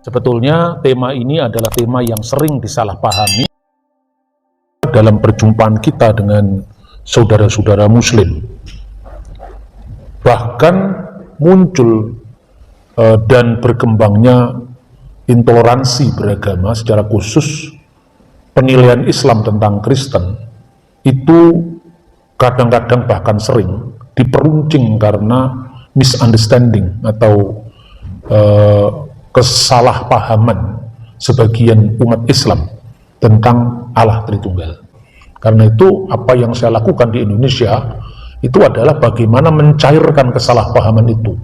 Sebetulnya tema ini adalah tema yang sering disalahpahami dalam perjumpaan kita dengan saudara-saudara muslim. Bahkan muncul dan berkembangnya intoleransi beragama, secara khusus penilaian Islam tentang Kristen itu kadang-kadang bahkan sering diperuncing karena misunderstanding atau kesalahpahaman sebagian umat Islam tentang Allah Tritunggal. Karena itu apa yang saya lakukan di Indonesia itu adalah bagaimana mencairkan kesalahpahaman itu,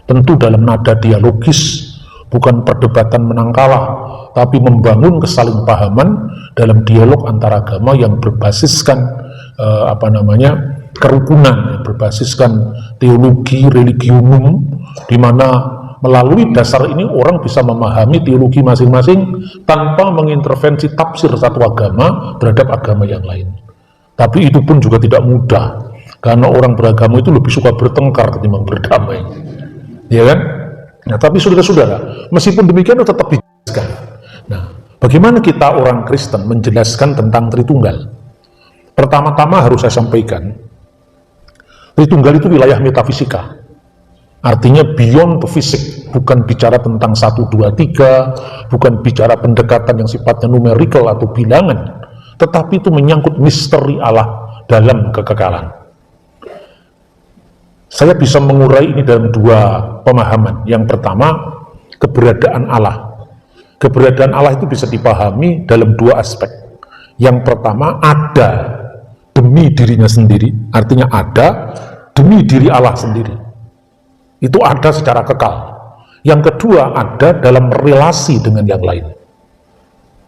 tentu dalam nada dialogis, bukan perdebatan menang kalah, tapi membangun kesalahpahaman dalam dialog antara agama yang berbasiskan kerukunan, berbasiskan teologi religiumum, di mana melalui dasar ini orang bisa memahami teologi masing-masing tanpa mengintervensi tafsir satu agama terhadap agama yang lain. Tapi itu pun juga tidak mudah, karena orang beragama itu lebih suka bertengkar ketimbang berdamai, ya kan? Nah, tapi saudara-saudara, meskipun demikian itu tetap dijelaskan. Nah, bagaimana kita orang Kristen menjelaskan tentang Tritunggal? Pertama-tama harus saya sampaikan, Tritunggal itu wilayah metafisika. Artinya beyond the physics, bukan bicara tentang 1, 2, 3, bukan bicara pendekatan yang sifatnya numerikal atau bilangan, tetapi itu menyangkut misteri Allah dalam kekekalan. Saya bisa mengurai ini dalam dua pemahaman. Yang pertama, keberadaan Allah. Keberadaan Allah itu bisa dipahami dalam dua aspek. Yang pertama, ada demi dirinya sendiri, artinya ada demi diri Allah sendiri. Itu ada secara kekal. Yang kedua, ada dalam relasi dengan yang lain.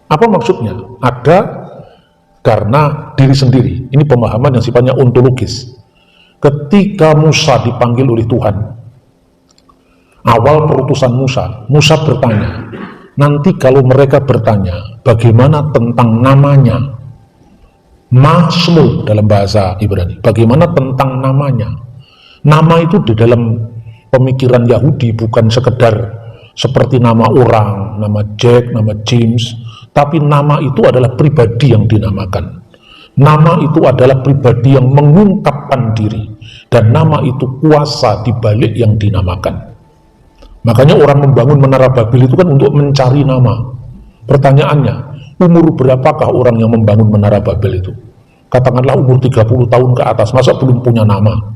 Apa maksudnya? Ada karena diri sendiri. Ini pemahaman yang sifatnya ontologis. Ketika Musa dipanggil oleh Tuhan, awal perutusan Musa bertanya, nanti kalau mereka bertanya, bagaimana tentang namanya? Masmu dalam bahasa Ibrani. Bagaimana tentang namanya? Nama itu di dalam pemikiran Yahudi bukan sekedar seperti nama orang, nama Jack, nama James, tapi nama itu adalah pribadi yang dinamakan. Nama itu adalah pribadi yang mengungkapkan diri, dan nama itu kuasa di balik yang dinamakan. Makanya orang membangun Menara Babel itu kan untuk mencari nama. Pertanyaannya, umur berapakah orang yang membangun Menara Babel itu? Katakanlah umur 30 tahun ke atas, masa belum punya nama?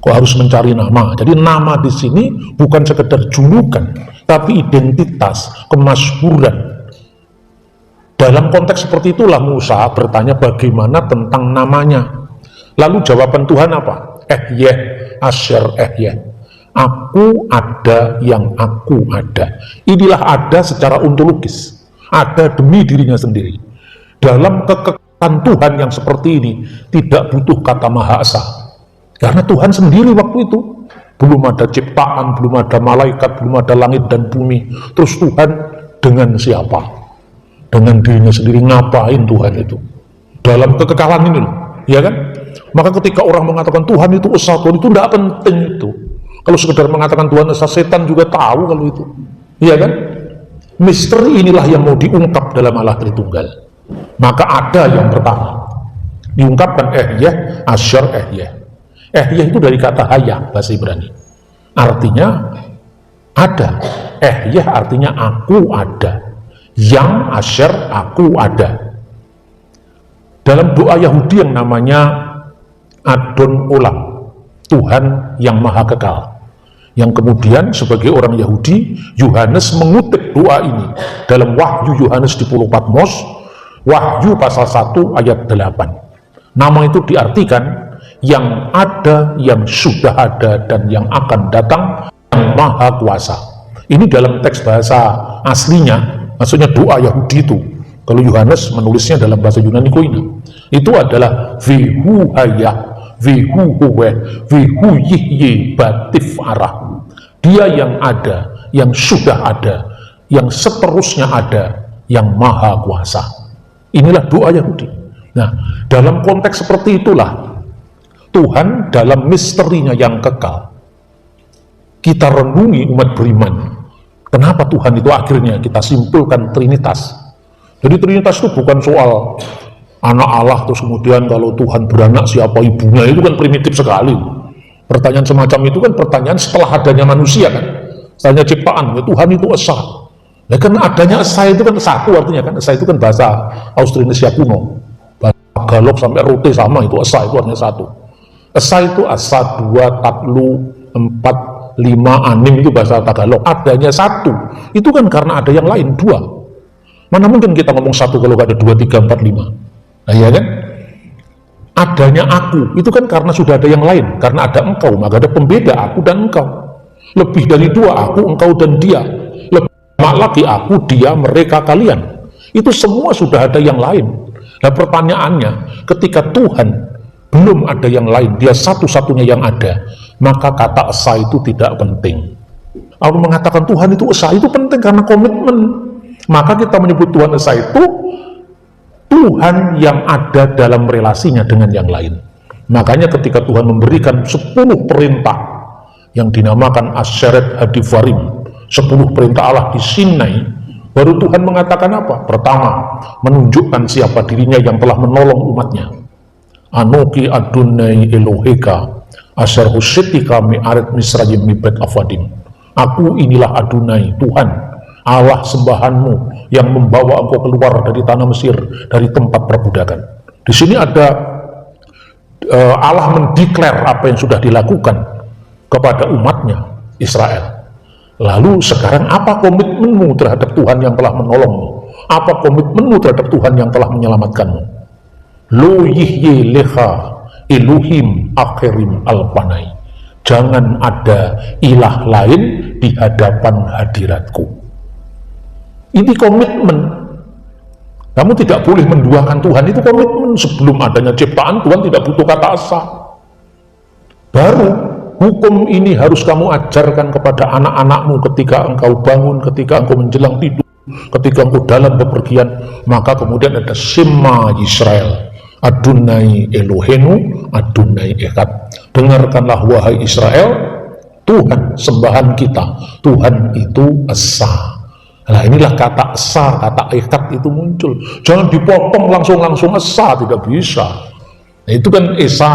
Kok harus mencari nama? Jadi nama di sini bukan sekedar julukan, tapi identitas, kemasyhuran. Dalam konteks seperti itulah Musa bertanya bagaimana tentang namanya. Lalu jawaban Tuhan apa? Ehyeh, Asyar Ehyeh. Aku ada yang aku ada. Inilah ada secara ontologis. Ada demi dirinya sendiri. Dalam kekekalan Tuhan yang seperti ini, tidak butuh kata Maha Esa. Karena Tuhan sendiri waktu itu, belum ada ciptaan, belum ada malaikat, belum ada langit dan bumi. Terus Tuhan dengan siapa? Dengan dirinya sendiri. Ngapain Tuhan itu? Dalam kekekalan ini loh, ya kan? Maka ketika orang mengatakan Tuhan itu esa, Tuhan itu tidak penting itu. Kalau sekedar mengatakan Tuhan esa, setan juga tahu kalau itu, ya kan? Misteri inilah yang mau diungkap dalam Allah Tritunggal. Maka ada yang pertama, diungkapkan Ehyeh, Asyar Ehyeh. Ehyeh itu dari kata hayah, bahasa Ibrani. Artinya ada. Ehyeh artinya aku ada. Yang Asyar, aku ada. Dalam doa Yahudi yang namanya Adon Olam, Tuhan yang Maha Kekal, yang kemudian sebagai orang Yahudi, Yohanes mengutip doa ini dalam Wahyu Yohanes di Pulau Patmos, Wahyu pasal 1 ayat 8. Nama itu diartikan yang ada, yang sudah ada, dan yang akan datang, yang Maha Kuasa. Ini dalam teks bahasa aslinya, maksudnya doa Yahudi itu. Kalau Yohanes menulisnya dalam bahasa Yunani Koine, itu adalah Vihu Hayah, Vihu Huwe, Vihu Yihye Batif Arah. Dia yang ada, yang sudah ada, yang seterusnya ada, yang Maha Kuasa. Inilah doa Yahudi. Nah, dalam konteks seperti itulah Tuhan dalam misterinya yang kekal. Kita renungi umat beriman Kenapa Tuhan itu akhirnya kita simpulkan Trinitas? Jadi Trinitas itu bukan soal anak Allah, terus kemudian kalau Tuhan beranak siapa ibunya, itu kan primitif sekali. Pertanyaan semacam itu kan pertanyaan setelah adanya manusia kan, setelahnya ciptaan, ya Tuhan itu esa. Ya kan adanya esa itu kan satu artinya kan, esa itu kan bahasa Austronesia kuno, bahasa Tagalog sampai Rote sama, itu esa itu artinya satu. Esa itu asa, dua, tatlu, empat, lima, anim, itu bahasa Tagalog. Adanya satu itu kan karena ada yang lain, dua. Mana mungkin kita ngomong satu kalau gak ada dua, tiga, empat, lima. Nah ya kan, adanya aku itu kan karena sudah ada yang lain, karena ada engkau, maka ada pembeda aku dan engkau. Lebih dari dua, aku, engkau, dan dia. Lebih lagi aku, dia, mereka, kalian. Itu semua sudah ada yang lain. Nah pertanyaannya, ketika Tuhan belum ada yang lain, dia satu-satunya yang ada, maka kata esa itu tidak penting. Allah mengatakan Tuhan itu esa, itu penting karena komitmen. Maka kita menyebut Tuhan esa itu Tuhan yang ada dalam relasinya dengan yang lain. Makanya ketika Tuhan memberikan 10 perintah yang dinamakan Asyeret Hadivarim, 10 perintah Allah di Sinai, baru Tuhan mengatakan apa? Pertama, menunjukkan siapa dirinya yang telah menolong umatnya. Anoki Adonai Eloheka Asher Husetika mi'aret Misrayim mibet avadim. Aku inilah Adonai, Tuhan, Allah sembahanmu yang membawa engkau keluar dari tanah Mesir, dari tempat perbudakan. Di sini ada Allah mendeklar apa yang sudah dilakukan kepada umatnya Israel. Lalu sekarang apa komitmenmu terhadap Tuhan yang telah menolongmu? Apa komitmenmu terhadap Tuhan yang telah menyelamatkanmu? Lo yihye leha Elohim akhirim alpanai. Jangan ada ilah lain di hadapan hadiratku. Ini komitmen. Kamu tidak boleh menduakan Tuhan, itu komitmen. Sebelum adanya ciptaan, Tuhan tidak butuh kata asa. Baru hukum ini harus kamu ajarkan kepada anak-anakmu ketika engkau bangun, ketika engkau menjelang tidur, ketika engkau dalam bepergian. Maka kemudian ada Shema Yisrael, Adonai Elohenu, Adonai Echad. Dengarkanlah wahai Israel, Tuhan sembahan kita, Tuhan itu esa. Nah inilah kata esa, kata Echad itu muncul. Jangan dipotong langsung esa, tidak bisa. Nah, itu kan esa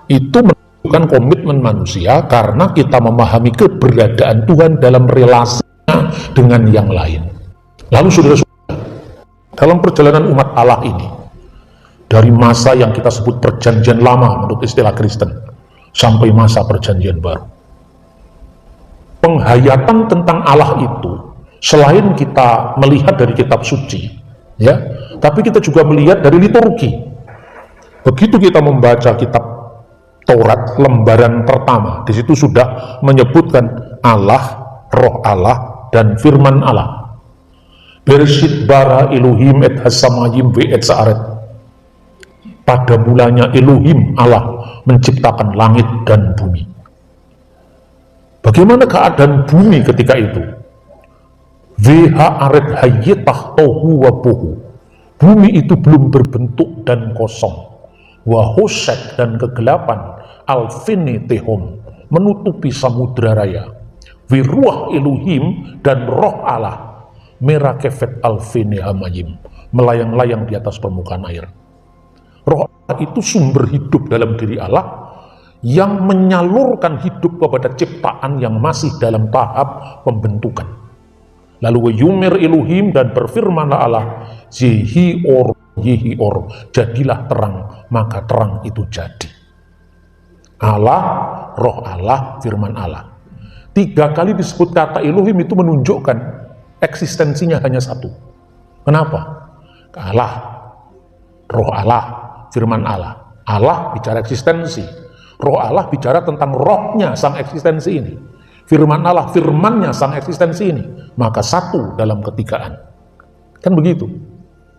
itu menunjukkan komitmen manusia karena kita memahami keberadaan Tuhan dalam relasinya dengan yang lain. Lalu saudara-saudara, dalam perjalanan umat Allah ini, dari masa yang kita sebut perjanjian lama menurut istilah Kristen sampai masa perjanjian baru, penghayatan tentang Allah itu selain kita melihat dari kitab suci, ya, tapi kita juga melihat dari liturgi. Begitu kita membaca kitab Taurat lembaran pertama, di situ sudah menyebutkan Allah, Roh Allah, dan Firman Allah. Bereshit bara Elohim et hasamayim ve et sa'aret. Pada mulanya Elohim Allah menciptakan langit dan bumi. Bagaimana keadaan bumi ketika itu? Veha aret hayyetah tohu wabohu. Bumi itu belum berbentuk dan kosong. Wahosek dan kegelapan alfine tehom menutupi samudra raya. Viruah Elohim dan roh Allah merakefet alfine hamayim, melayang-layang di atas permukaan air. Roh Allah itu sumber hidup dalam diri Allah yang menyalurkan hidup kepada ciptaan yang masih dalam tahap pembentukan. Lalu yumir Elohim, dan berfirmanlah Allah, Yehi or, jadilah terang, maka terang itu jadi. Allah, Roh Allah, Firman Allah. 3 kali disebut kata Elohim itu menunjukkan eksistensinya hanya satu. Kenapa? Allah, Roh Allah, Firman Allah. Allah bicara eksistensi, Roh Allah bicara tentang rohnya sang eksistensi ini. Firman Allah, firmannya sang eksistensi ini. Maka satu dalam ketigaan. Kan begitu.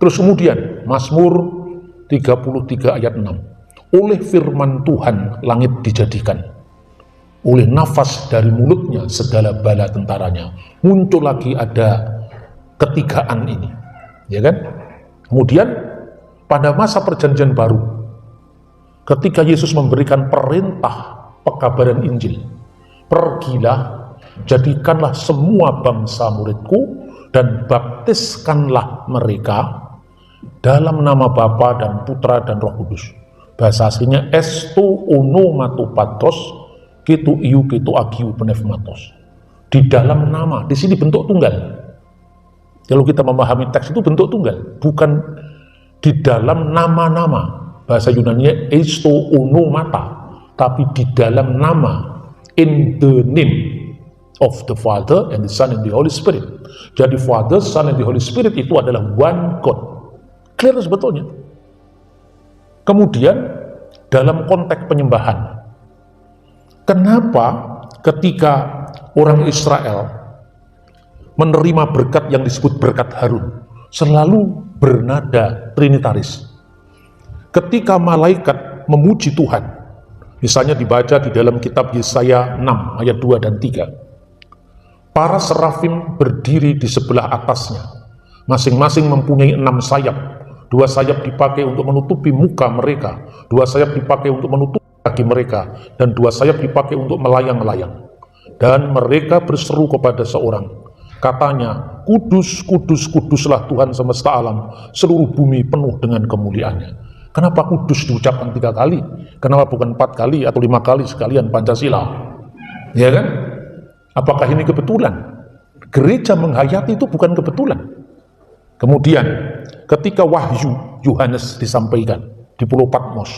Terus kemudian Mazmur 33 ayat 6. Oleh firman Tuhan langit dijadikan, oleh nafas dari mulutnya segala bala tentaranya. Muncul lagi ada ketigaan ini, ya kan? Kemudian pada masa perjanjian baru, ketika Yesus memberikan perintah pekabaran Injil, pergilah jadikanlah semua bangsa muridku dan baptiskanlah mereka dalam nama Bapa dan Putra dan Roh Kudus. Bahasa aslinya esto onomatopatos kitu iu kitu agiu pneumatos. Di dalam nama, di sini bentuk tunggal. Kalau kita memahami teks itu bentuk tunggal, bukan di dalam nama-nama. Bahasa Yunani esto onomata, tapi di dalam nama, in the name of the Father and the Son and the Holy Spirit. Jadi Father, Son and the Holy Spirit itu adalah one God. Clear sebetulnya. Kemudian dalam konteks penyembahan, kenapa ketika orang Israel menerima berkat yang disebut berkat Harun selalu bernada trinitaris? Ketika malaikat memuji Tuhan, misalnya dibaca di dalam kitab Yesaya 6 ayat 2 dan 3, para serafim berdiri di sebelah atasnya, masing-masing mempunyai 6 sayap. 2 sayap dipakai untuk menutupi muka mereka, 2 sayap dipakai untuk menutupi kaki mereka, dan 2 sayap dipakai untuk melayang-layang. Dan mereka berseru kepada seorang, katanya, kudus, kudus, kuduslah Tuhan semesta alam, seluruh bumi penuh dengan kemuliaannya. Kenapa kudus diucapkan 3 kali? Kenapa bukan 4 kali atau 5 kali sekalian Pancasila? Ya kan? Apakah ini kebetulan? Gereja menghayati itu bukan kebetulan. Kemudian ketika wahyu Yohanes disampaikan di Pulau Patmos,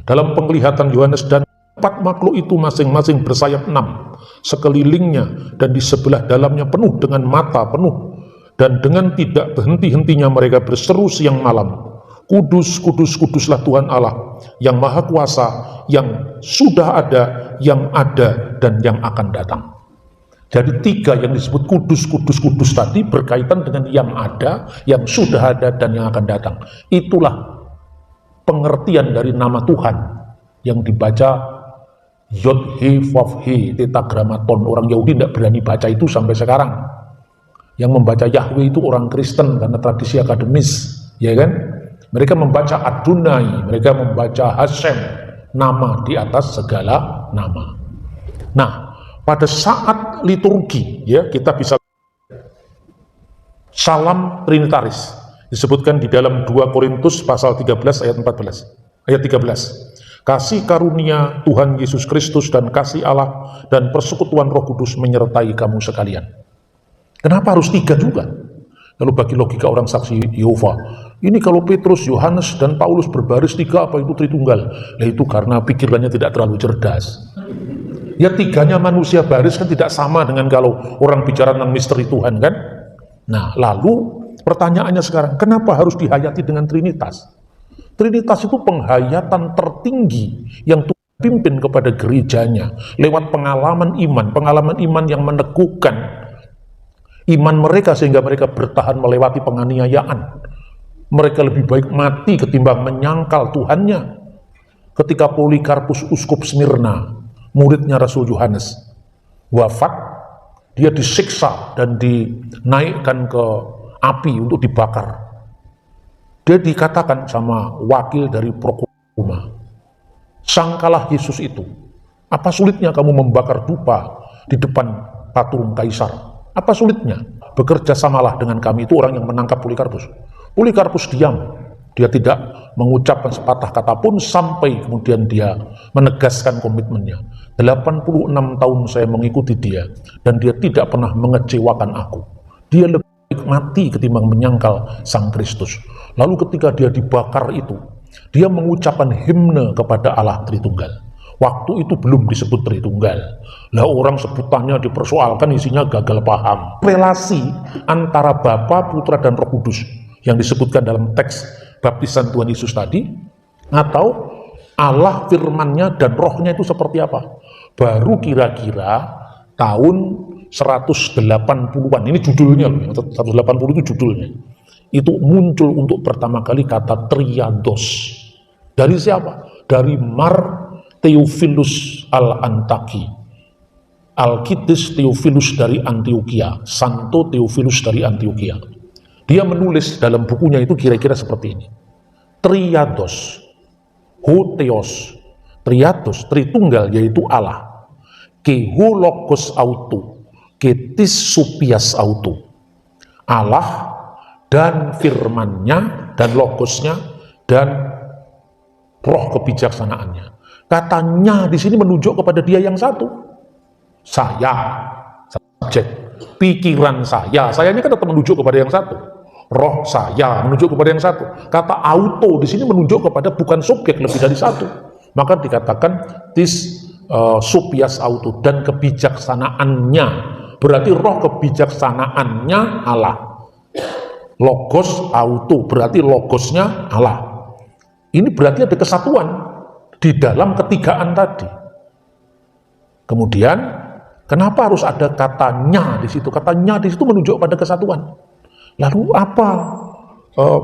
dalam penglihatan Yohanes, dan 4 makhluk itu masing-masing bersayap 6 sekelilingnya, dan di sebelah dalamnya penuh dengan mata penuh, dan dengan tidak berhenti-hentinya mereka berseru siang malam, kudus, kudus, kuduslah Tuhan Allah yang Maha Kuasa, yang sudah ada, yang ada, dan yang akan datang. Jadi 3 yang disebut kudus, kudus, kudus tadi berkaitan dengan yang ada, yang sudah ada, dan yang akan datang. Itulah pengertian dari nama Tuhan yang dibaca Yod He Vav He Tetragrammaton. Orang Yahudi tidak berani baca itu sampai sekarang. Yang membaca Yahweh itu orang Kristen karena tradisi akademis, ya kan? Mereka membaca Adonai, mereka membaca Hashem, nama di atas segala nama. Nah, pada saat liturgi, ya, kita bisa salam trinitaris disebutkan di dalam 2 Korintus pasal 13 ayat 14, ayat 13. Kasih karunia Tuhan Yesus Kristus dan kasih Allah dan persekutuan Roh Kudus menyertai kamu sekalian. Kenapa harus 3 juga? Kalau bagi logika orang saksi Yehova, ini kalau Petrus, Yohanes, dan Paulus berbaris 3, apa itu Tritunggal? Nah, itu karena pikirannya tidak terlalu cerdas. Ya 3-nya manusia baris kan tidak sama dengan kalau orang bicara tentang misteri Tuhan kan. Nah, lalu pertanyaannya sekarang, kenapa harus dihayati dengan Trinitas? Trinitas itu penghayatan tertinggi yang Tuhan pimpin kepada gerejanya lewat pengalaman iman yang meneguhkan iman mereka sehingga mereka bertahan melewati penganiayaan. Mereka lebih baik mati ketimbang menyangkal Tuhannya. Ketika Polikarpus uskup Smyrna, muridnya Rasul Yohanes, wafat, dia disiksa dan dinaikkan ke api untuk dibakar. Dia dikatakan sama wakil dari Prokuma, sangkalah Yesus itu, apa sulitnya kamu membakar dupa di depan patung kaisar? Apa sulitnya? Bekerja samalah dengan kami. Itu orang yang menangkap Polikarpus. Polikarpus diam, dia tidak mengucapkan sepatah kata pun sampai kemudian dia menegaskan komitmennya. 86 tahun saya mengikuti dia dan dia tidak pernah mengecewakan aku. Dia lebih baik mati ketimbang menyangkal Sang Kristus. Lalu ketika dia dibakar itu, dia mengucapkan himne kepada Allah Tritunggal. Waktu itu belum disebut Tritunggal. Lah orang sebutannya dipersoalkan, isinya gagal paham. Relasi antara Bapa, Putra, dan Roh Kudus yang disebutkan dalam teks baptisan Tuhan Yesus tadi, atau Allah firman-Nya dan rohnya itu seperti apa? Baru kira-kira tahun 180-an, ini judulnya loh, 180 itu judulnya. Itu muncul untuk pertama kali kata triados. Dari siapa? Dari Mar Theophilus al-Antaki, Alkitis Theophilus dari Antioquia, Santo Theophilus dari Antioquia. Dia menulis dalam bukunya itu kira-kira seperti ini. Triados, Hotheos, Triados, Tritunggal yaitu Allah. Keho logos auto, ketis supias auto. Allah dan firman-Nya dan logosnya dan roh kebijaksanaannya. Katanya di sini menunjuk kepada Dia yang satu. Saya, subjek, pikiran sayanya kan tetap menunjuk kepada yang satu. Roh saya menunjuk kepada yang satu. Kata auto di sini menunjuk kepada bukan subjek lebih dari satu. Maka dikatakan tis supias auto, dan kebijaksanaannya. Berarti roh kebijaksanaannya Allah. Logos auto berarti logosnya Allah. Ini berarti ada kesatuan di dalam ketigaan tadi. Kemudian kenapa harus ada katanya di situ? Katanya di situ menunjuk pada kesatuan. Lalu apa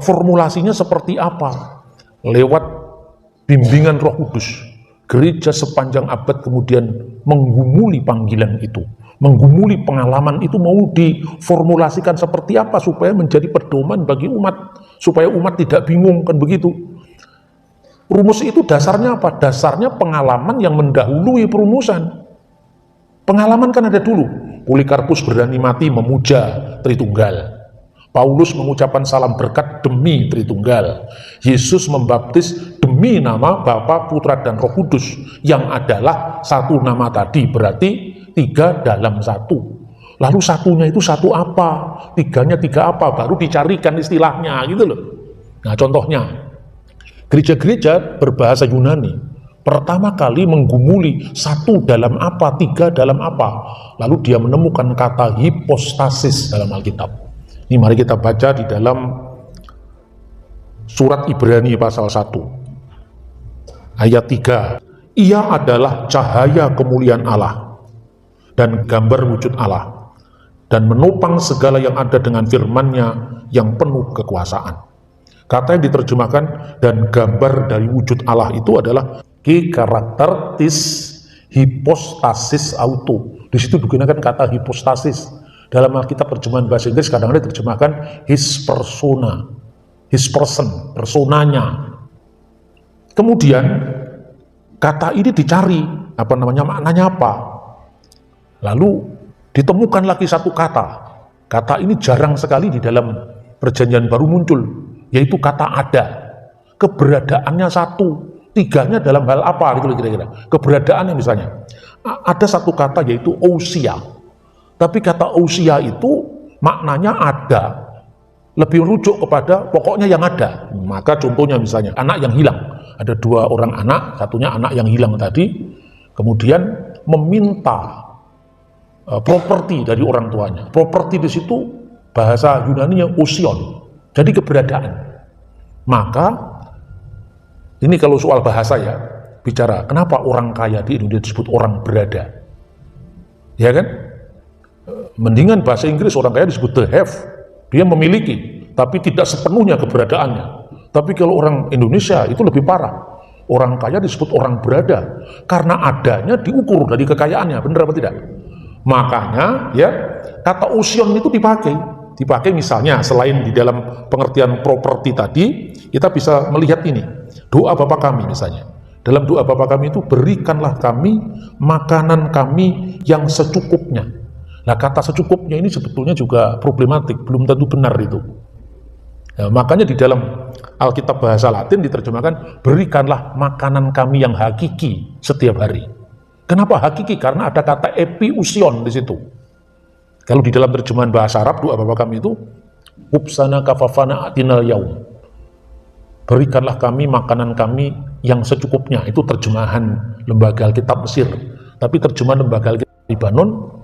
formulasinya seperti apa? Lewat bimbingan Roh Kudus, gereja sepanjang abad kemudian menggumuli panggilan itu, menggumuli pengalaman itu, mau diformulasikan seperti apa supaya menjadi pedoman bagi umat, supaya umat tidak bingung, kan begitu. Rumus itu dasarnya apa? Dasarnya pengalaman yang mendahului perumusan. Pengalaman kan ada dulu. Polikarpus berani mati memuja Tritunggal. Paulus mengucapkan salam berkat demi Tritunggal. Yesus membaptis demi nama Bapa, Putra, dan Roh Kudus, yang adalah satu nama tadi, berarti tiga dalam satu. Lalu satunya itu satu apa? Tiganya tiga apa? Baru dicarikan istilahnya, gitu loh. Nah, contohnya gereja-gereja berbahasa Yunani pertama kali menggumuli satu dalam apa, tiga dalam apa. Lalu dia menemukan kata hipostasis dalam Alkitab. Ini mari kita baca di dalam surat Ibrani pasal 1 ayat 3. Ia adalah cahaya kemuliaan Allah dan gambar wujud Allah, dan menopang segala yang ada dengan firman-Nya yang penuh kekuasaan. Kata yang diterjemahkan dan gambar dari wujud Allah itu adalah karakter tis hipostasis auto. Di situ digunakan kata hipostasis. Dalam Alkitab terjemahan bahasa Inggris kadang-kadang diterjemahkan his persona, his person, personanya. Kemudian kata ini dicari maknanya apa. Lalu ditemukan lagi satu kata. Kata ini jarang sekali di dalam Perjanjian Baru muncul, yaitu kata ada. Keberadaannya satu, tiganya dalam hal apa gitu kira-kira. Keberadaannya misalnya ada satu kata yaitu ousia. Tapi kata ousia itu maknanya ada, lebih rujuk kepada pokoknya yang ada. Maka contohnya misalnya anak yang hilang. Ada dua orang anak, satunya anak yang hilang tadi, kemudian meminta properti dari orang tuanya. Properti di situ bahasa Yunani-nya ousion. Jadi keberadaan. Maka ini kalau soal bahasa ya, bicara kenapa orang kaya di Indonesia disebut orang berada. Ya kan? Mendingan bahasa Inggris orang kaya disebut the have, dia memiliki, tapi tidak sepenuhnya keberadaannya. Tapi kalau orang Indonesia itu lebih parah, orang kaya disebut orang berada, karena adanya diukur dari kekayaannya, benar apa tidak? Makanya ya kata ousion itu dipakai misalnya selain di dalam pengertian properti tadi, kita bisa melihat ini, doa Bapa kami misalnya. Dalam doa Bapa kami itu, berikanlah kami makanan kami yang secukupnya. Nah, kata secukupnya ini sebetulnya juga problematik, belum tentu benar itu. Nah, makanya di dalam Alkitab bahasa Latin diterjemahkan, berikanlah makanan kami yang hakiki setiap hari. Kenapa hakiki? Karena ada kata epiusion di situ. Kalau di dalam terjemahan bahasa Arab, doa Bapa kami itu, Upsana kafafana atinal yaum. Berikanlah kami makanan kami yang secukupnya. Itu terjemahan lembaga Alkitab Mesir. Tapi terjemahan lembaga Alkitab Libanon,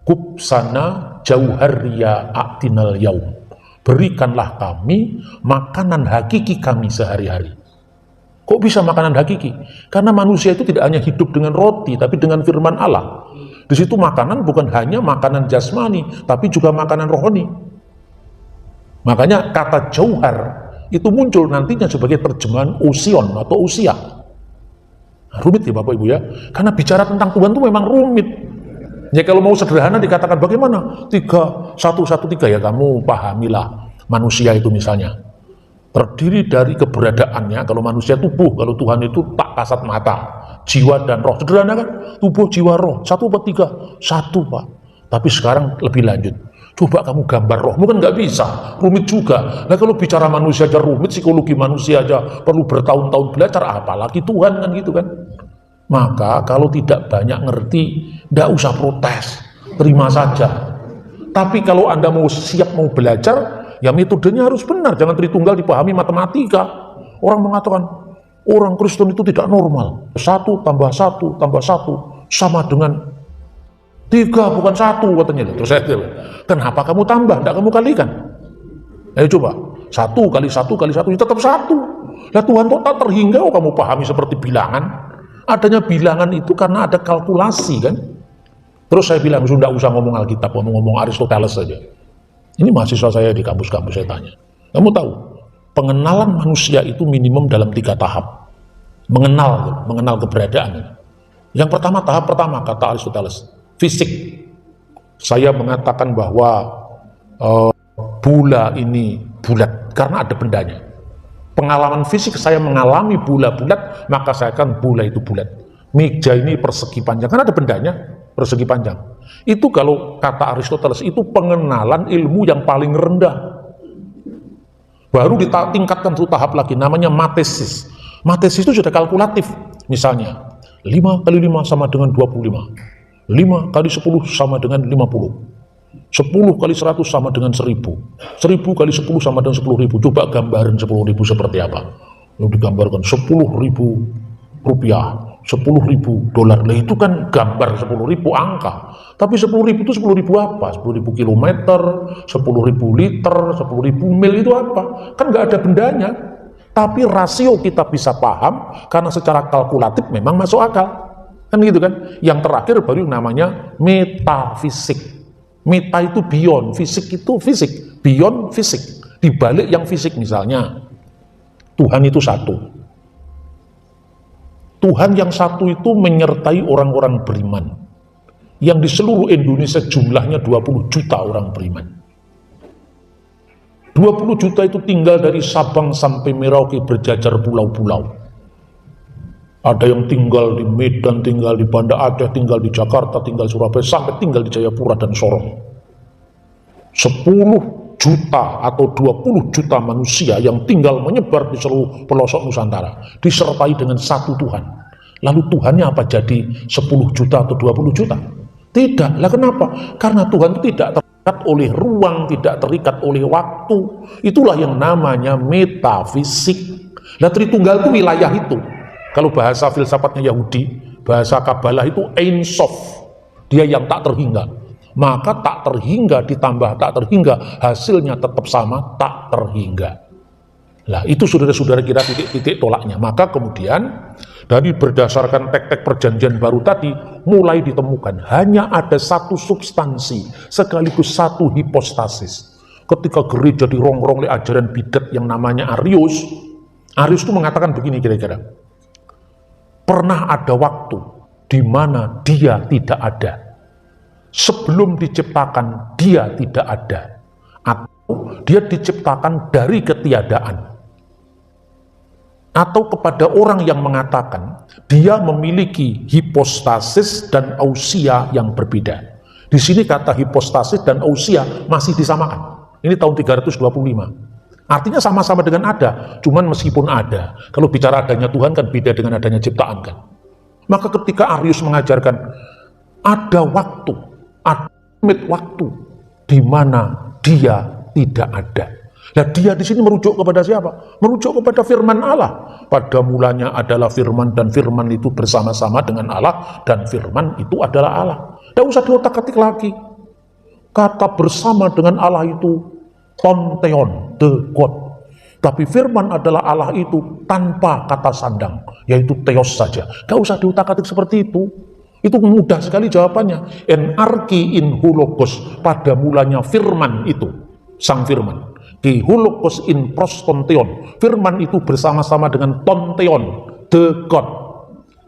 Kupsana jauharia aktinal yaum. Berikanlah kami makanan hakiki kami sehari-hari. Kok bisa makanan hakiki? Karena manusia itu tidak hanya hidup dengan roti, tapi dengan firman Allah. Di situ makanan bukan hanya makanan jasmani, tapi juga makanan rohani. Makanya kata jauhar itu muncul nantinya sebagai terjemahan ousion atau ousia. Nah, rumit ya Bapak Ibu ya, karena bicara tentang Tuhan itu memang rumit. Ya kalau mau sederhana dikatakan bagaimana? 3, 1, 1, 3 ya kamu pahamilah. Manusia itu misalnya terdiri dari keberadaannya, kalau manusia tubuh, kalau Tuhan itu tak kasat mata, jiwa dan roh. Sederhana kan? Tubuh, jiwa, roh. 1 apa 3? 1 Pak. Tapi sekarang lebih lanjut. Coba kamu gambar rohmu, kan nggak bisa, rumit juga. Nah kalau bicara manusia aja rumit, psikologi manusia aja perlu bertahun-tahun belajar, apalagi Tuhan kan gitu kan. Maka kalau tidak banyak ngerti, nggak usah protes, terima saja. Tapi kalau Anda mau siap mau belajar, ya metodenya harus benar, jangan Tritunggal dipahami matematika. Orang mengatakan, orang Kristen itu tidak normal. 1 tambah 1 tambah 1 sama dengan 3 bukan 1 katanya. Terus saya bilang, kenapa kamu tambah? Tidak kamu kalikan. Ayo coba, 1 kali 1 kali 1 tetap 1. Lah Tuhan kok tak terhingga kamu pahami seperti bilangan? Adanya bilangan itu karena ada kalkulasi kan. Terus saya bilang, sudah usah ngomong Alkitab, ngomong Aristoteles saja. Ini mahasiswa saya di kampus-kampus, saya tanya, kamu tahu, pengenalan manusia itu minimum dalam 3 tahap. Mengenal keberadaan. Yang pertama, tahap pertama, kata Aristoteles, fisik. Saya mengatakan bahwa bola ini bulat karena ada bendanya. Pengalaman fisik, saya mengalami bola bulat, maka saya akan bola itu bulat. Meja ini persegi panjang, kan ada bendanya, persegi panjang. Itu kalau kata Aristoteles, itu pengenalan ilmu yang paling rendah. Baru ditingkatkan satu tahap lagi, namanya matesis. Matesis itu sudah kalkulatif. Misalnya, 5 kali 5 sama dengan 25. 5 kali 10 sama dengan 50. 10 kali 100 sama dengan 1000. 1000 kali 10 sama dengan 10.000. Coba gambarin 10.000 seperti apa. Lalu digambarkan 10.000 rupiah, 10.000 dolar. Nah itu kan gambar 10.000 angka. Tapi 10.000 itu 10.000 apa? 10.000 kilometer, 10.000 liter, 10.000 mil itu apa? Kan nggak ada bendanya. Tapi rasio kita bisa paham karena secara kalkulatif memang masuk akal. Kan gitu kan? Yang terakhir baru yang namanya metafisik. Meta itu beyond, fisik itu fisik, beyond fisik. Di balik yang fisik, misalnya Tuhan itu satu. Tuhan yang satu itu menyertai orang-orang beriman. Yang di seluruh Indonesia jumlahnya 20 juta orang beriman. 20 juta itu tinggal dari Sabang sampai Merauke, berjajar pulau-pulau. Ada yang tinggal di Medan, tinggal di Banda Aceh, tinggal di Jakarta, tinggal di Surabaya, sampai tinggal di Jayapura dan Sorong. 10 juta atau 20 juta manusia yang tinggal menyebar di seluruh pelosok Nusantara, disertai dengan satu Tuhan. Lalu Tuhannya apa jadi 10 juta atau 20 juta? Tidak. Lah kenapa? Karena Tuhan itu tidak terikat oleh ruang, tidak terikat oleh waktu. Itulah yang namanya metafisik. Lah Tritunggal itu wilayah itu. Kalau bahasa filsafatnya Yahudi, bahasa Kabalah itu Ein Sof, dia yang tak terhingga. Maka tak terhingga ditambah tak terhingga, hasilnya tetap sama, tak terhingga. Lah itu saudara-saudara kira titik-titik tolaknya. Maka kemudian dari berdasarkan tek-tek perjanjian baru tadi, mulai ditemukan hanya ada satu substansi, sekaligus satu hipostasis. Ketika gereja dirongrong oleh ajaran bidat yang namanya Arius itu mengatakan begini kira-kira, pernah ada waktu di mana dia tidak ada. Sebelum diciptakan dia tidak ada. Atau dia diciptakan dari ketiadaan. Atau kepada orang yang mengatakan dia memiliki hipostasis dan ousia yang berbeda. Di sini kata hipostasis dan ousia masih disamakan. Ini tahun 325. Artinya sama-sama dengan ada, cuman meskipun ada, kalau bicara adanya Tuhan kan beda dengan adanya ciptaan kan. Maka ketika Arius mengajarkan ada waktu, ada limit waktu di mana dia tidak ada. Nah dia di sini merujuk kepada siapa? Merujuk kepada firman Allah. Pada mulanya adalah firman dan firman itu bersama-sama dengan Allah dan firman itu adalah Allah. Tidak usah diotak-atik lagi. Kata bersama dengan Allah itu Tonteon, the God. Tapi firman adalah Allah itu tanpa kata sandang, yaitu theos saja. Gak usah diutak-atik seperti itu. Itu mudah sekali jawabannya. En arki in hologos, pada mulanya firman itu, sang firman. Ki hologos in prostonteon, firman itu bersama-sama dengan tonteon, the God.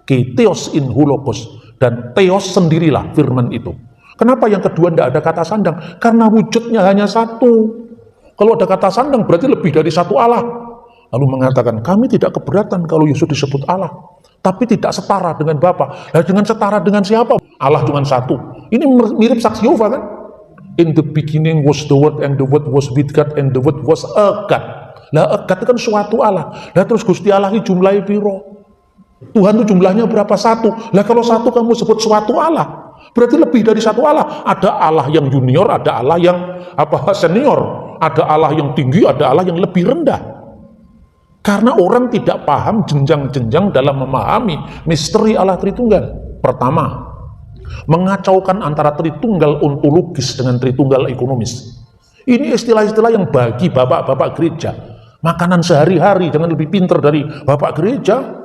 Ki theos in hologos, dan theos sendirilah firman itu. Kenapa yang kedua tidak ada kata sandang? Karena wujudnya hanya satu. Kalau ada kata sandang berarti lebih dari satu Allah. Lalu mengatakan, kami tidak keberatan kalau Yesus disebut Allah. Tapi tidak setara dengan Bapa. Nah, dengan setara dengan siapa? Allah cuma satu. Ini mirip saksi Yehova kan? In the beginning was the word, and the word was with God, and the word was a God. Lah a God itu kan suatu Allah. Lah terus Gusti Allah ini jumlahnya piro? Tuhan itu jumlahnya berapa? Satu. Lah kalau satu kamu sebut suatu Allah, berarti lebih dari satu Allah. Ada Allah yang junior, ada Allah yang senior, ada Allah yang tinggi, ada Allah yang lebih rendah. Karena orang tidak paham jenjang-jenjang dalam memahami misteri Allah Tritunggal. Pertama, mengacaukan antara Tritunggal ontologis dengan Tritunggal ekonomis. Ini istilah-istilah yang bagi bapak-bapak gereja makanan sehari-hari, jangan lebih pintar dari bapak gereja.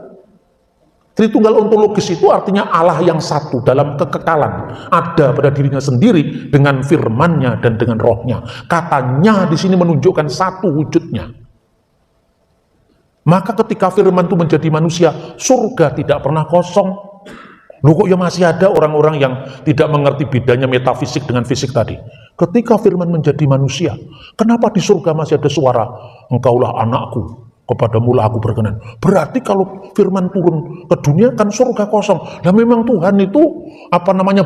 Tritunggal ontologis itu artinya Allah yang satu dalam kekekalan, ada pada dirinya sendiri dengan firman-Nya dan dengan rohnya. Katanya di sini menunjukkan satu wujudnya. Maka ketika firman itu menjadi manusia, surga tidak pernah kosong. Loh kok ya masih ada orang-orang yang tidak mengerti bedanya metafisik dengan fisik tadi. Ketika firman menjadi manusia, kenapa di surga masih ada suara, engkaulah anakku, kepadamulah aku berkenan. Berarti kalau firman turun ke dunia kan surga kosong. Nah memang Tuhan itu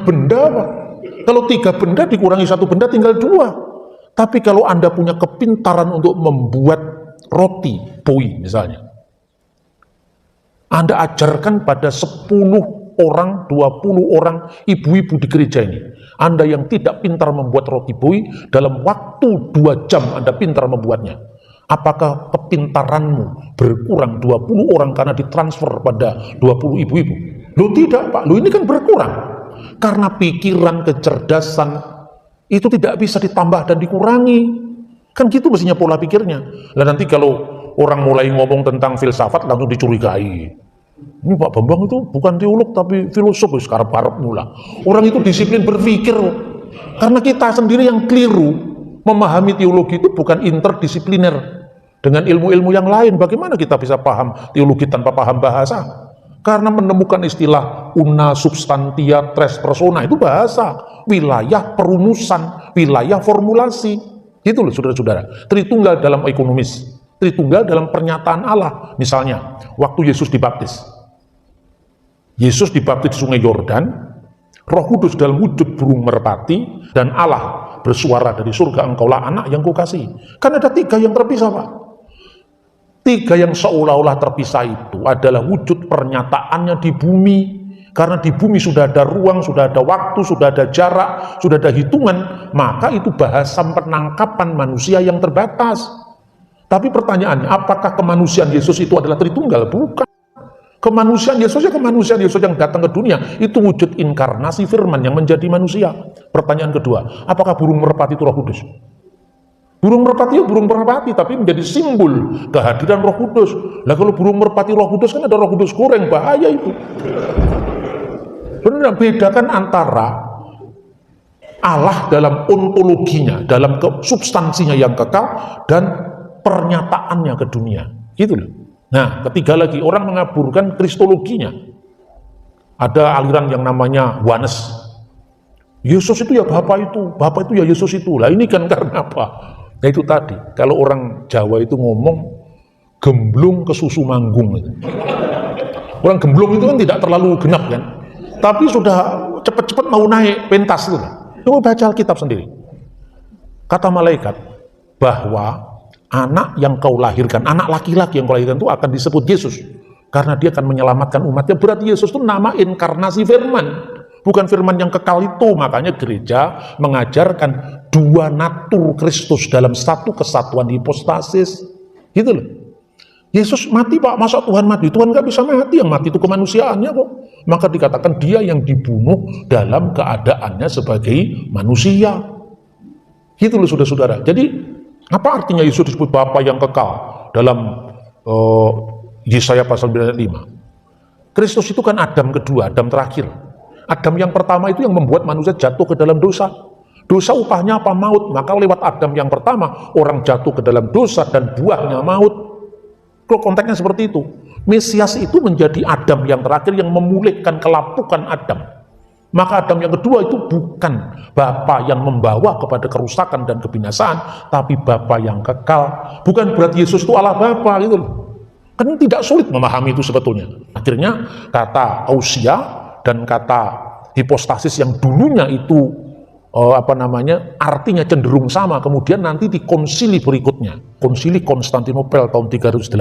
benda Pak. Kalau 3 benda dikurangi 1 benda tinggal 2. Tapi kalau Anda punya kepintaran untuk membuat roti poi misalnya, Anda ajarkan pada 10 orang, 20 orang ibu-ibu di gereja ini, Anda yang tidak pintar membuat roti poi, dalam waktu 2 jam Anda pintar membuatnya. Apakah kepintaranmu berkurang 20 orang karena ditransfer pada 20 ibu-ibu? Loh tidak Pak, loh ini kan berkurang. Karena pikiran, kecerdasan itu tidak bisa ditambah dan dikurangi. Kan gitu mestinya pola pikirnya. Lah nanti kalau orang mulai ngomong tentang filsafat langsung dicurigai. Ini Pak Bambang itu bukan teolog tapi filosof, karep-karep mula. Orang itu disiplin berpikir. Karena kita sendiri yang keliru memahami teologi itu bukan interdisipliner dengan ilmu-ilmu yang lain. Bagaimana kita bisa paham teologi tanpa paham bahasa? Karena menemukan istilah una substantia tres persona itu bahasa, wilayah perumusan, wilayah formulasi. Itu loh saudara-saudara. Tritunggal dalam ekonomis, Tritunggal dalam pernyataan Allah. Misalnya, waktu Yesus dibaptis. Yesus dibaptis di Sungai Yordan, Roh Kudus dalam wujud burung merpati, dan Allah bersuara dari surga, engkaulah anak yang kukasihi. Kan ada 3 yang terpisah Pak. 3 yang seolah-olah terpisah itu adalah wujud pernyataannya di bumi. Karena di bumi sudah ada ruang, sudah ada waktu, sudah ada jarak, sudah ada hitungan, maka itu bahasa penangkapan manusia yang terbatas. Tapi pertanyaannya, apakah kemanusiaan Yesus itu adalah Tritunggal? Bukan. Kemanusiaan Yesus ya kemanusiaan Yesus yang datang ke dunia, itu wujud inkarnasi firman yang menjadi manusia. Pertanyaan kedua, apakah burung merpati itu Roh Kudus? Burung merpati ya burung merpati, tapi menjadi simbol kehadiran Roh Kudus. Lah kalau burung merpati Roh Kudus kan ada Roh Kudus goreng, bahaya itu. Benar, bedakan antara Allah dalam ontologinya, dalam substansinya yang kekal, dan pernyataannya ke dunia. Gitu loh. Nah, ketiga lagi, orang mengaburkan kristologinya. Ada aliran yang namanya Oneness. Yesus itu ya Bapa itu ya Yesus itu. Lah ini kan karena apa? Nah itu tadi, kalau orang Jawa itu ngomong gemblung ke susu manggung. Orang gemblung itu kan tidak terlalu genap kan? Tapi sudah cepat-cepat mau naik pentas itu. Coba baca Alkitab sendiri. Kata malaikat bahwa anak yang kau lahirkan, anak laki-laki yang kau lahirkan itu akan disebut Yesus. Karena dia akan menyelamatkan umatnya. Berarti Yesus itu nama inkarnasi firman. Bukan firman yang kekal itu. Makanya gereja mengajarkan 2 natur Kristus dalam satu kesatuan hipostasis. Gitu loh. Yesus mati Pak, masa Tuhan mati? Tuhan nggak bisa mati, yang mati itu kemanusiaannya kok. Maka dikatakan dia yang dibunuh dalam keadaannya sebagai manusia. Gitu loh saudara-saudara. Jadi apa artinya Yesus disebut Bapa yang kekal dalam Yesaya pasal 95? Kristus itu kan Adam kedua, Adam terakhir. Adam yang pertama itu yang membuat manusia jatuh ke dalam dosa. Dosa upahnya apa? Maut. Maka lewat Adam yang pertama orang jatuh ke dalam dosa dan buahnya maut. Kalau konteksnya seperti itu, Mesias itu menjadi Adam yang terakhir yang memulihkan kelapukan Adam. Maka Adam yang kedua itu bukan Bapa yang membawa kepada kerusakan dan kebinasaan, tapi Bapa yang kekal. Bukan berarti Yesus itu Allah Bapa gitu loh. Kan tidak sulit memahami itu sebetulnya. Akhirnya kata ausia dan kata hipostasis yang dulunya itu artinya cenderung sama, kemudian nanti di konsili berikutnya, konsili Konstantinopel tahun 381,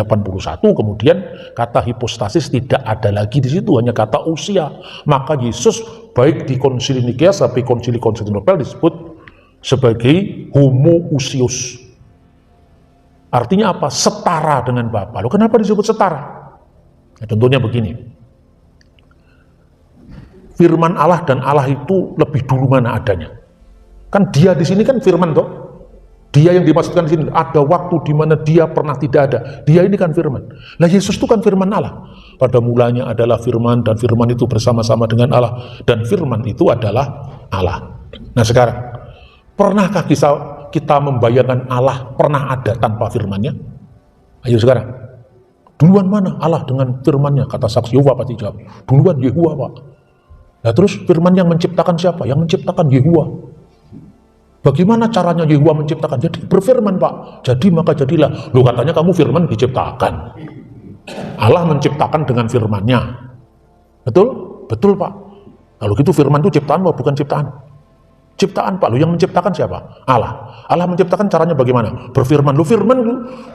kemudian kata hipostasis tidak ada lagi di situ, hanya kata usia. Maka Yesus baik di konsili Nikea sampai konsili Konstantinopel disebut sebagai homoousios. Artinya apa? Setara dengan Bapa. Loh, kenapa disebut setara? Nah, contohnya begini. Firman Allah dan Allah itu lebih dulu mana adanya? Kan dia di sini kan firman toh. Dia yang dimaksudkan di sini, ada waktu di mana dia pernah tidak ada. Dia ini kan firman. Nah, Yesus itu kan firman Allah. Pada mulanya adalah firman, dan firman itu bersama-sama dengan Allah, dan firman itu adalah Allah. Nah, sekarang pernahkah kita membayangkan Allah pernah ada tanpa firman-Nya? Ayo sekarang. Duluan mana Allah dengan firman-Nya? Kata saksi Yehova pasti jawab. Duluan Yehuwa, Pak. Nah, terus firman yang menciptakan siapa? Yang menciptakan Yehuwa. Bagaimana caranya Yehuwa menciptakan? Jadi berfirman, Pak. Jadi maka jadilah. Loh, katanya kamu firman diciptakan. Allah menciptakan dengan firman-Nya. Betul? Betul, Pak. Kalau gitu firman itu ciptaan atau bukan ciptaan? Ciptaan, Pak. Loh, yang menciptakan siapa? Allah. Allah menciptakan caranya bagaimana? Berfirman. Loh, firman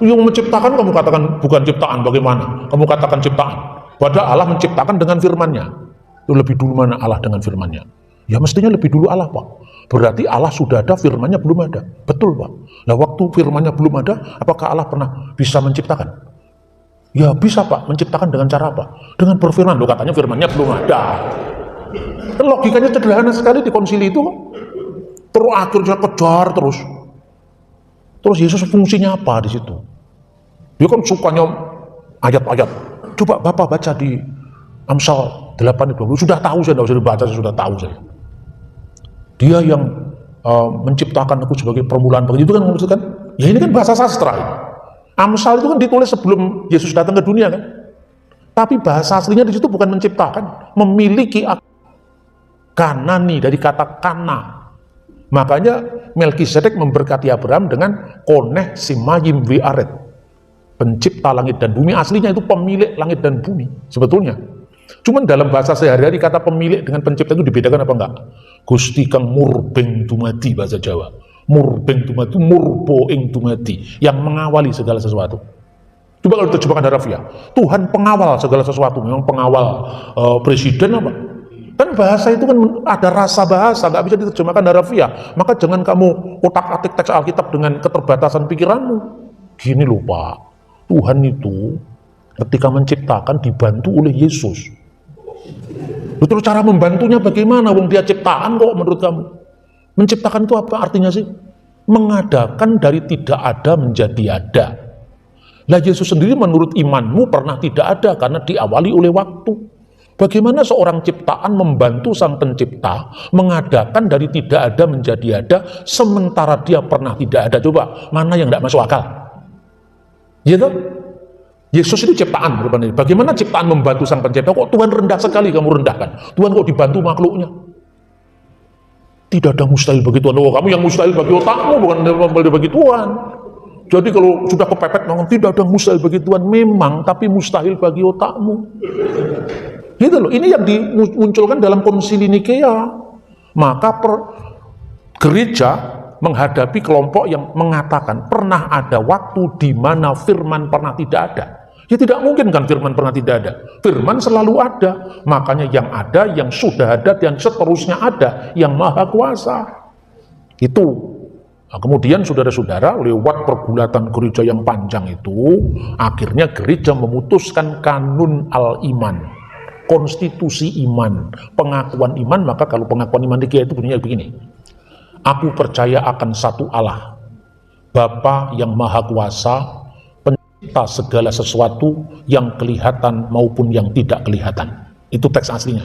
yang menciptakan kamu katakan bukan ciptaan, bagaimana? Kamu katakan ciptaan. Padahal Allah menciptakan dengan firman-Nya. Itu lebih dulu mana Allah dengan firman-Nya? Ya mestinya lebih dulu Allah, Pak. Berarti Allah sudah ada, firman-Nya belum ada. Betul, Pak. Nah, waktu firman-Nya belum ada, apakah Allah pernah bisa menciptakan? Ya bisa, Pak. Menciptakan dengan cara apa? Dengan berfirman. Loh, katanya firman-Nya belum ada. Logikanya sederhana sekali di konsili itu. Terus akhirnya kejar terus. Terus Yesus fungsinya apa di situ? Dia kan sukanya ayat-ayat. Coba Bapak baca di Amsal 8:20. Sudah tahu saya, tidak usah dibaca, saya sudah tahu saya. Dia yang menciptakan aku sebagai permulaan begitu, itu kan maksudkan, ya ini kan bahasa sastra ini. Amsal itu kan ditulis sebelum Yesus datang ke dunia kan. Tapi bahasa aslinya di situ bukan menciptakan, memiliki kanani dari kata kana. Makanya Melkisedek memberkati Abraham dengan koneh simayim viaret, pencipta langit dan bumi. Aslinya itu pemilik langit dan bumi sebetulnya. Cuman dalam bahasa sehari-hari kata pemilik dengan pencipta itu dibedakan apa enggak? Gusti kang murbeng dumadi, bahasa Jawa. Murbeng dumadi, murbo ing dumadi, yang mengawali segala sesuatu. Coba kalau diterjemahkan harafiah, Tuhan pengawal segala sesuatu. Memang pengawal presiden apa? Kan bahasa itu kan ada rasa bahasa, nggak bisa diterjemahkan harafiah. Maka jangan kamu otak-atik teks Alkitab dengan keterbatasan pikiranmu. Gini loh, Pak, Tuhan itu ketika menciptakan dibantu oleh Yesus. Betul, cara membantunya bagaimana? Wong dia ciptaan kok menurut kamu. Menciptakan itu apa artinya sih? Mengadakan dari tidak ada menjadi ada. Lah Yesus sendiri menurut imanmu pernah tidak ada karena diawali oleh waktu. Bagaimana seorang ciptaan membantu sang pencipta mengadakan dari tidak ada menjadi ada sementara dia pernah tidak ada? Coba, mana yang tidak masuk akal? Gitu? Yesus itu ciptaan, bagaimana ciptaan membantu sang pencipta? Kok Tuhan rendah sekali kamu rendahkan? Tuhan kok dibantu makhluknya? Tidak ada mustahil bagi Tuhan. Oh, kamu yang mustahil bagi otakmu, bukan bagi Tuhan. Jadi kalau sudah kepepet, tidak ada mustahil bagi Tuhan. Memang, tapi mustahil bagi otakmu. Gitu loh, ini yang dimunculkan dalam konsili Nikea. Maka gereja menghadapi kelompok yang mengatakan pernah ada waktu di mana firman pernah tidak ada. Ya tidak mungkin kan firman pernah tidak ada. Firman selalu ada. Makanya yang ada, yang sudah ada, dan seterusnya ada, yang maha kuasa. Itu. Nah, kemudian saudara-saudara, lewat pergulatan gereja yang panjang itu, akhirnya gereja memutuskan kanun al-iman, konstitusi iman, pengakuan iman. Maka kalau pengakuan iman Nikea itu bunyinya begini: aku percaya akan satu Allah, Bapa yang maha kuasa, pencipta segala sesuatu yang kelihatan maupun yang tidak kelihatan. Itu teks aslinya.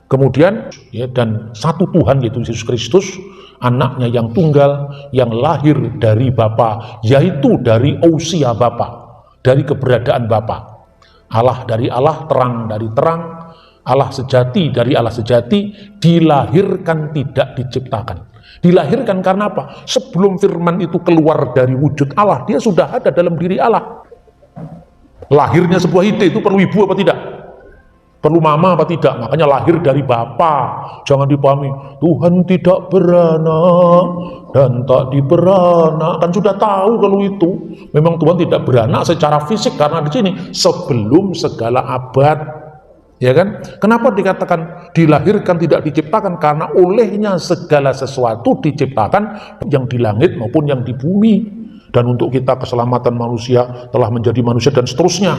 Kemudian ya, dan satu Tuhan yaitu Yesus Kristus, anaknya yang tunggal, yang lahir dari Bapa, yaitu dari ousia Bapa, dari keberadaan Bapa. Allah dari Allah, terang dari terang, Allah sejati dari Allah sejati, dilahirkan tidak diciptakan. Dilahirkan karena apa? Sebelum firman itu keluar dari wujud Allah, dia sudah ada dalam diri Allah. Lahirnya sebuah ide itu perlu ibu apa tidak? Perlu mama apa tidak? Makanya lahir dari Bapa. Jangan dipahami, Tuhan tidak beranak dan tak diberanak. Kan sudah tahu kalau itu. Memang Tuhan tidak beranak secara fisik karena di sini sebelum segala abad. Ya kan? Kenapa dikatakan dilahirkan tidak diciptakan? Karena olehnya segala sesuatu diciptakan, yang di langit maupun yang di bumi. Dan untuk kita keselamatan manusia telah menjadi manusia dan seterusnya.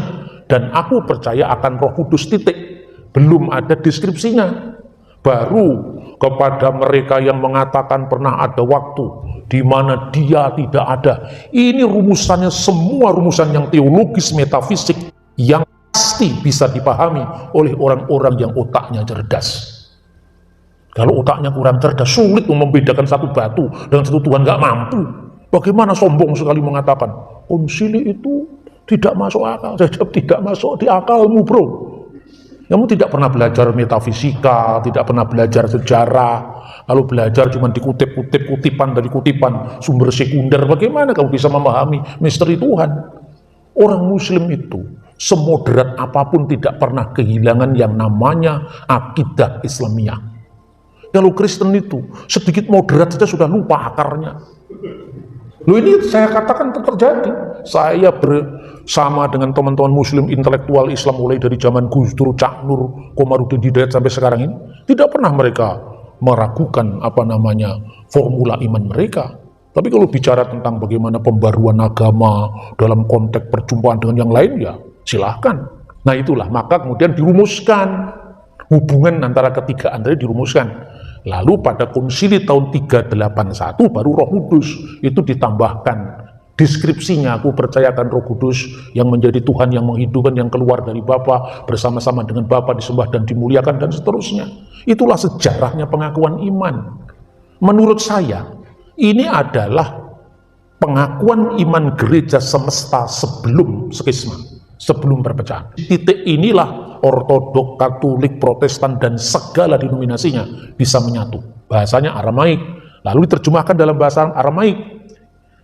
Dan aku percaya akan Roh Kudus titik. Belum ada deskripsinya. Baru kepada mereka yang mengatakan pernah ada waktu di mana dia tidak ada. Ini rumusannya, semua rumusan yang teologis metafisik yang pasti bisa dipahami oleh orang-orang yang otaknya cerdas. Kalau otaknya kurang cerdas, sulit membedakan satu batu dengan satu Tuhan, nggak mampu. Bagaimana sombong sekali mengatakan konsili itu tidak masuk akal. Saya jawab, tidak masuk di akalmu, bro. Kamu tidak pernah belajar metafisika, tidak pernah belajar sejarah. Kalau belajar cuma dikutip-kutip kutipan dari kutipan sumber sekunder, bagaimana kamu bisa memahami misteri Tuhan? Orang Muslim itu semoderat apapun tidak pernah kehilangan yang namanya akidah Islamiyah. Kalau Kristen itu sedikit moderat saja sudah lupa akarnya. Loh, ini saya katakan terjadi. Saya bersama dengan teman-teman Muslim intelektual Islam mulai dari zaman Gus Dur, Cak Nur, Komarudin Hidayat sampai sekarang ini, tidak pernah mereka meragukan formula iman mereka. Tapi kalau bicara tentang bagaimana pembaruan agama dalam konteks perjumpaan dengan yang lain, ya silahkan. Nah itulah, maka kemudian dirumuskan hubungan antara ketigaan tadi dirumuskan. Lalu pada konsili tahun 381 baru Roh Kudus itu ditambahkan deskripsinya. Aku percayakan Roh Kudus yang menjadi Tuhan yang menghidupkan, yang keluar dari Bapa, bersama-sama dengan Bapa disembah dan dimuliakan dan seterusnya. Itulah sejarahnya pengakuan iman. Menurut saya ini adalah pengakuan iman gereja semesta sebelum skisma, sebelum perpecahan. Titik inilah Ortodok, Katolik, Protestan, dan segala denominasinya bisa menyatu. Bahasanya Aramaik, lalu diterjemahkan dalam bahasa Aramaik.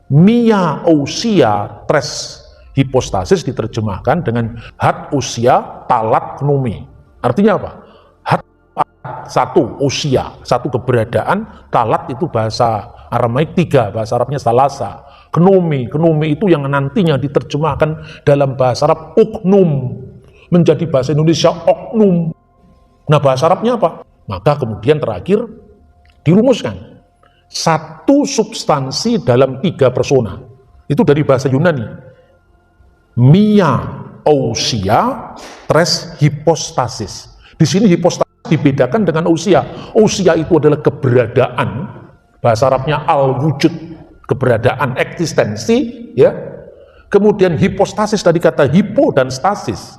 Mia ousia tres hipostasis diterjemahkan dengan hat ousia talat gnome. Artinya apa? Hat satu, ousia, satu keberadaan, talat itu bahasa Aramaik, tiga, bahasa Arabnya salasa. Gnome itu yang nantinya diterjemahkan dalam bahasa Arab oknum, menjadi bahasa Indonesia oknum. Nah bahasa Arabnya apa? Maka kemudian terakhir dirumuskan satu substansi dalam tiga persona. Itu dari bahasa Yunani. Mia ousia tres hipostasis. Di sini hipostasis dibedakan dengan ousia. Ousia itu adalah keberadaan, bahasa Arabnya al-wujud, keberadaan, eksistensi, ya. Kemudian hipostasis tadi kata hipo dan stasis,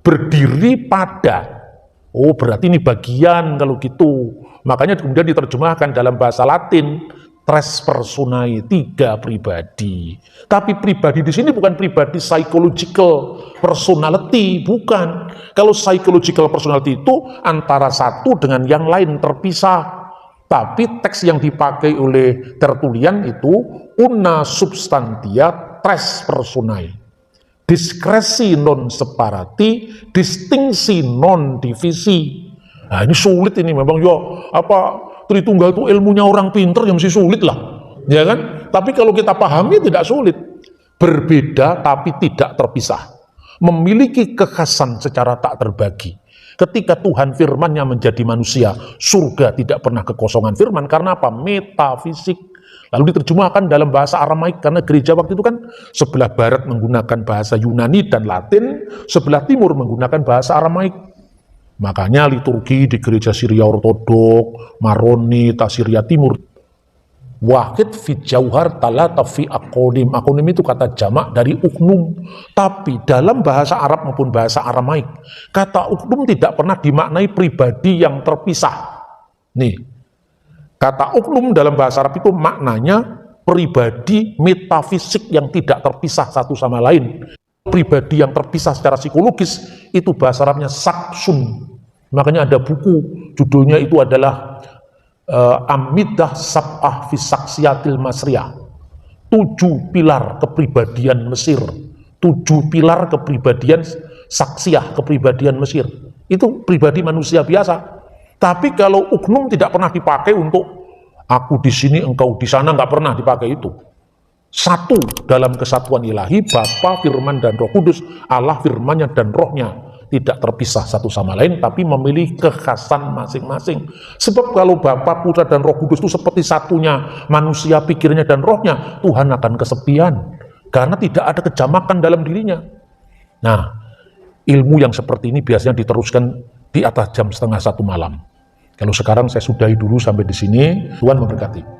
berdiri pada. Oh berarti ini bagian kalau gitu. Makanya kemudian diterjemahkan dalam bahasa Latin tres personae, tiga pribadi. Tapi pribadi di sini bukan pribadi psychological personality, bukan. Kalau psychological personality itu antara satu dengan yang lain terpisah. Tapi teks yang dipakai oleh Tertullian itu una substantia tres personae. Diskresi non separati, distingsi non divisi. Nah ini sulit ini memang, Tritunggal itu ilmunya orang pinter yang mesti sulit lah, ya kan? Tapi kalau kita pahami tidak sulit. Berbeda tapi tidak terpisah, memiliki kekhasan secara tak terbagi. Ketika Tuhan firman-Nya menjadi manusia, surga tidak pernah kekosongan firman. Karena apa? Metafisik. Lalu diterjemahkan dalam bahasa Aramaik, karena gereja waktu itu kan sebelah barat menggunakan bahasa Yunani dan Latin, sebelah timur menggunakan bahasa Aramaik. Makanya liturgi di gereja Syria Ortodok, Maroni, Syria Timur, wahid fi jauhar talata fi akonim. Akonim itu kata jamak dari uknum. Tapi dalam bahasa Arab maupun bahasa Aramaik, kata uknum tidak pernah dimaknai pribadi yang terpisah. Nih, kata uknum dalam bahasa Arab itu maknanya pribadi metafisik yang tidak terpisah satu sama lain. Pribadi yang terpisah secara psikologis itu bahasa Arabnya saksun. Makanya ada buku judulnya itu adalah Amidah Sab'ah fi Saksiyatil Masriyah. 7 pilar kepribadian Mesir. 7 pilar kepribadian saksiah, kepribadian Mesir. Itu pribadi manusia biasa. Tapi kalau ugnum tidak pernah dipakai untuk aku di sini, engkau di sana, nggak pernah dipakai itu. Satu dalam kesatuan ilahi, Bapa, Firman, dan Roh Kudus. Allah firmannya dan rohnya tidak terpisah satu sama lain, tapi memiliki kekhasan masing-masing. Sebab kalau Bapa, Putra, dan Roh Kudus itu seperti satunya manusia, pikirnya, dan rohnya, Tuhan akan kesepian. Karena tidak ada kejamakan dalam dirinya. Nah, ilmu yang seperti ini biasanya diteruskan di atas jam 12:30 malam. Kalau sekarang saya sudahi dulu sampai di sini. Tuhan memberkati.